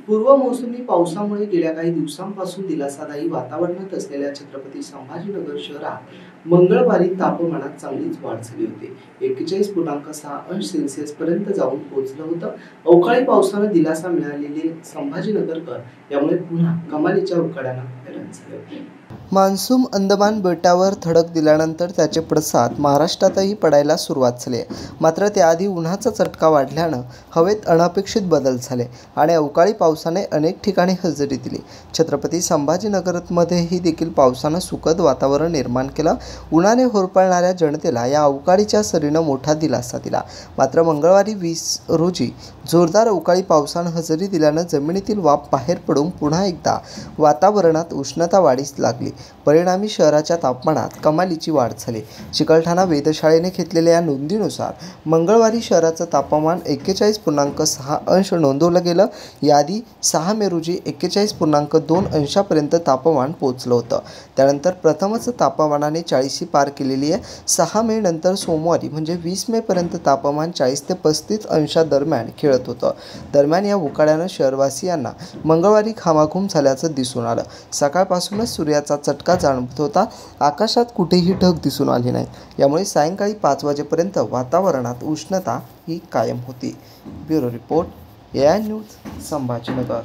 पूर्वमोसमी पावसामुळे गेल्या काही दिवसांपासून दिलासादायी वातावरणात असलेल्या छत्रपती संभाजीनगर शहरात मंगळवारी तापमानात चांगलीच वाढ झाली होती। 41.6 अंश पर्यंत जाऊन पोहोचलं होतं। अवकाळी पावसानं दिलासा मिळालेले संभाजीनगरकर यामुळे पुन्हा कमालीच्या उकाड्यानं हैराण झाले होते। मान्सून अंदमान बेटावर धडक दिल्यानंतर त्याचे पडसाद महाराष्ट्रातही पडायला सुरुवात झाली। मात्र त्याआधी उन्हाचा चटका वाढल्यानं हवेत अनपेक्षित बदल झाले आणि अवकाळी पावसाने अनेक ठिकाणी हजेरी दिली। छत्रपती संभाजीनगरमध्येही देखील पावसानं सुखद वातावरण निर्माण केलं। उन्हाने होरपळणाऱ्या जनतेला या अवकाळीच्या सरीनं मोठा दिलासा दिला। मात्र मंगळवारी 20 रोजी जोरदार अवकाळी पावसानं हजेरी दिल्यानं जमिनीतील वाफ बाहेर पडून पुन्हा एकदा वातावरणात उष्णता वाढीस लागली। परिणामी शहराच्या तापमानात कमालीची वाढ झाली। चिकलठाणा वेधशाळेने घेतलेल्या या नोंदीनुसार मंगळवारी शहराचं तापमान 41.6 अंश नोंदवलं गेलं। याआधी 6 मे रोजी 41.2 अंशापर्यंत तापमान पोहोचलं होतं। त्यानंतर प्रथमच तापमानाने 40 पार केलेली आहे। 6 मे नंतर सोमवारी म्हणजे 20 मे पर्यंत तापमान 40 ते 35 अंशादरम्यान खेळत होतं। दरम्यान या उकाड्यानं शहरवासियांना मंगळवारी घामाघूम झाल्याचं दिसून आलं। सकाळपासूनच सूर्याचा चटका जाणवत होता। आकाशात कुठेही ढग दिसून आले नाहीत। यामुळे सायंकाळी 5 वाजेपर्यंत वातावरणात उष्णता ही कायम होती। Bureau report AI news Sambhajinagar.